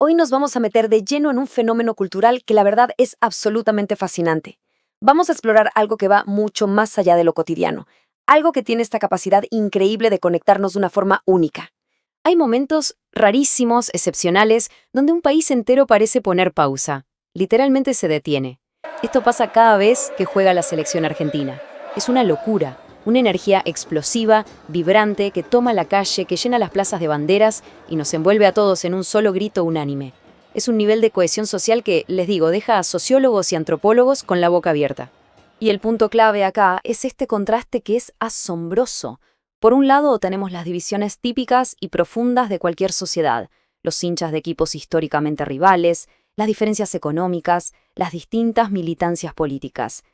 Hoy nos vamos a meter de lleno en un fenómeno cultural que la verdad es absolutamente fascinante. Vamos a explorar algo que va mucho más allá de lo cotidiano, algo que tiene esta capacidad increíble de conectarnos de una forma única. Hay momentos rarísimos, excepcionales, donde un país entero parece poner pausa. Literalmente se detiene. Esto pasa cada vez que juega la selección argentina. Es una locura, una energía explosiva, vibrante, que toma la calle, que llena las plazas de banderas y nos envuelve a todos en un solo grito unánime. Es un nivel de cohesión social que, les digo, deja a sociólogos y antropólogos con la boca abierta. Y el punto clave acá es este contraste que es asombroso. Por un lado tenemos las divisiones típicas y profundas de cualquier sociedad, los hinchas de equipos históricamente rivales, las diferencias económicas, las distintas militancias políticas.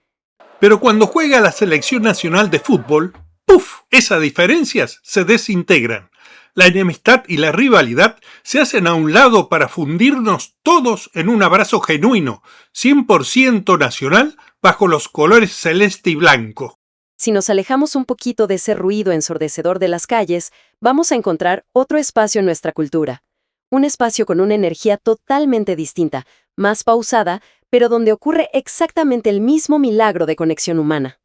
Pero cuando juega la selección nacional de fútbol, ¡puf!, esas diferencias se desintegran. La enemistad y la rivalidad se hacen a un lado para fundirnos todos en un abrazo genuino, 100% nacional, bajo los colores celeste y blanco. Si nos alejamos un poquito de ese ruido ensordecedor de las calles, vamos a encontrar otro espacio en nuestra cultura. Un espacio con una energía totalmente distinta, más pausada, pero donde ocurre exactamente el mismo milagro de conexión humana.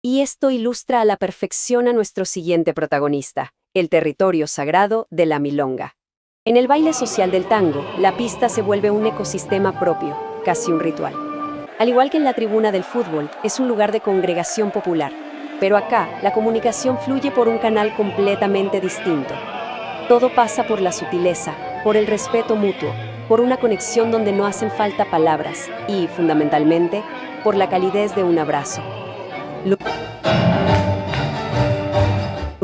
Y esto ilustra a la perfección a nuestro siguiente protagonista, el territorio sagrado de la milonga. En el baile social del tango, la pista se vuelve un ecosistema propio, casi un ritual. Al igual que en la tribuna del fútbol, es un lugar de congregación popular, pero acá la comunicación fluye por un canal completamente distinto. Todo pasa por la sutileza, por el respeto mutuo, por una conexión donde no hacen falta palabras y, fundamentalmente, por la calidez de un abrazo. Lo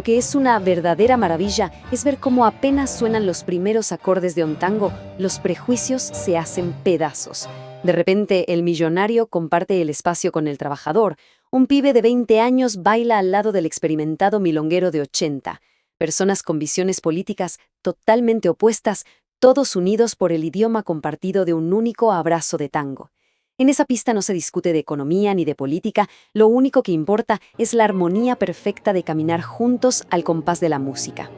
que es una verdadera maravilla es ver cómo apenas suenan los primeros acordes de un tango, los prejuicios se hacen pedazos. De repente, el millonario comparte el espacio con el trabajador. Un pibe de 20 años baila al lado del experimentado milonguero de 80. Personas con visiones políticas totalmente opuestas, todos unidos por el idioma compartido de un único abrazo de tango. En esa pista no se discute de economía ni de política, lo único que importa es la armonía perfecta de caminar juntos al compás de la música.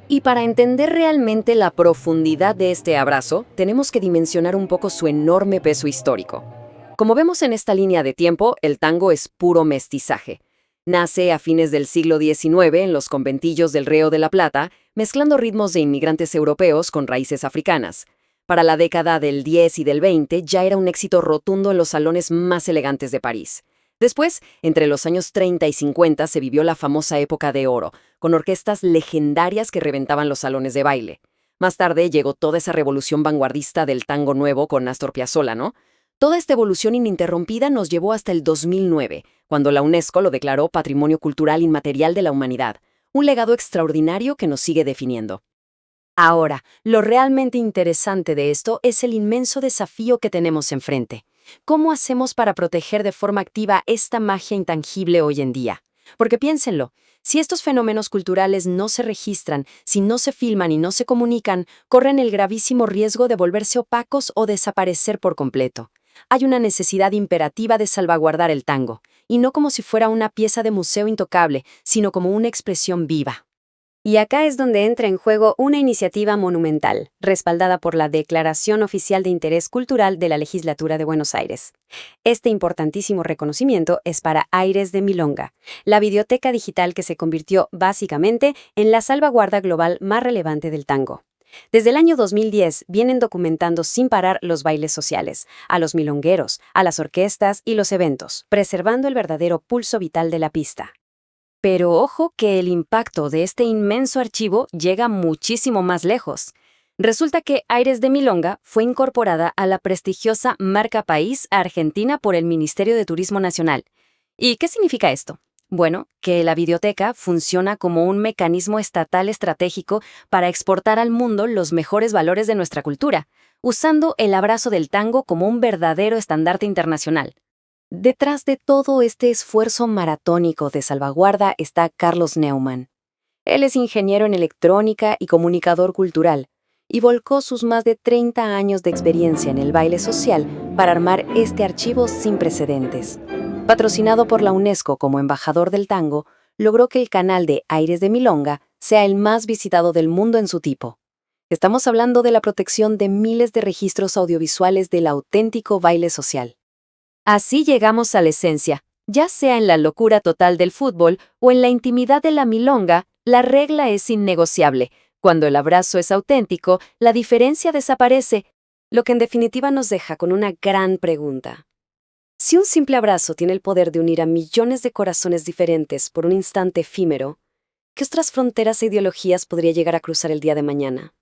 Y para entender realmente la profundidad de este abrazo, tenemos que dimensionar un poco su enorme peso histórico. Como vemos en esta línea de tiempo, el tango es puro mestizaje. Nace a fines del siglo XIX en los conventillos del Río de la Plata, mezclando ritmos de inmigrantes europeos con raíces africanas. Para la década del 10 y del 20 ya era un éxito rotundo en los salones más elegantes de París. Después, entre los años 30 y 50 se vivió la famosa época de oro, con orquestas legendarias que reventaban los salones de baile. Más tarde llegó toda esa revolución vanguardista del tango nuevo con Astor Piazzolla, ¿no? Toda esta evolución ininterrumpida nos llevó hasta el 2009, cuando la UNESCO lo declaró Patrimonio Cultural Inmaterial de la Humanidad, un legado extraordinario que nos sigue definiendo. Ahora, lo realmente interesante de esto es el inmenso desafío que tenemos enfrente. ¿Cómo hacemos para proteger de forma activa esta magia intangible hoy en día? Porque piénsenlo, si estos fenómenos culturales no se registran, si no se filman y no se comunican, corren el gravísimo riesgo de volverse opacos o desaparecer por completo. Hay una necesidad imperativa de salvaguardar el tango, y no como si fuera una pieza de museo intocable, sino como una expresión viva. Y acá es donde entra en juego una iniciativa monumental, respaldada por la Declaración Oficial de Interés Cultural de la Legislatura de Buenos Aires. Este importantísimo reconocimiento es para Aires de Milonga, la videoteca digital que se convirtió básicamente en la salvaguarda global más relevante del tango. Desde el año 2010 vienen documentando sin parar los bailes sociales, a los milongueros, a las orquestas y los eventos, preservando el verdadero pulso vital de la pista. Pero ojo que el impacto de este inmenso archivo llega muchísimo más lejos. Resulta que Aires de Milonga fue incorporada a la prestigiosa Marca País Argentina por el Ministerio de Turismo Nacional. ¿Y qué significa esto? Bueno, que la videoteca funciona como un mecanismo estatal estratégico para exportar al mundo los mejores valores de nuestra cultura, usando el abrazo del tango como un verdadero estandarte internacional. Detrás de todo este esfuerzo maratónico de salvaguarda está Carlos Neumann. Él es ingeniero en electrónica y comunicador cultural, y volcó sus más de 30 años de experiencia en el baile social para armar este archivo sin precedentes. Patrocinado por la UNESCO como embajador del tango, logró que el canal de Aires de Milonga sea el más visitado del mundo en su tipo. Estamos hablando de la protección de miles de registros audiovisuales del auténtico baile social. Así llegamos a la esencia. Ya sea en la locura total del fútbol o en la intimidad de la milonga, la regla es innegociable. Cuando el abrazo es auténtico, la diferencia desaparece, lo que en definitiva nos deja con una gran pregunta. Si un simple abrazo tiene el poder de unir a millones de corazones diferentes por un instante efímero, ¿qué otras fronteras e ideologías podría llegar a cruzar el día de mañana?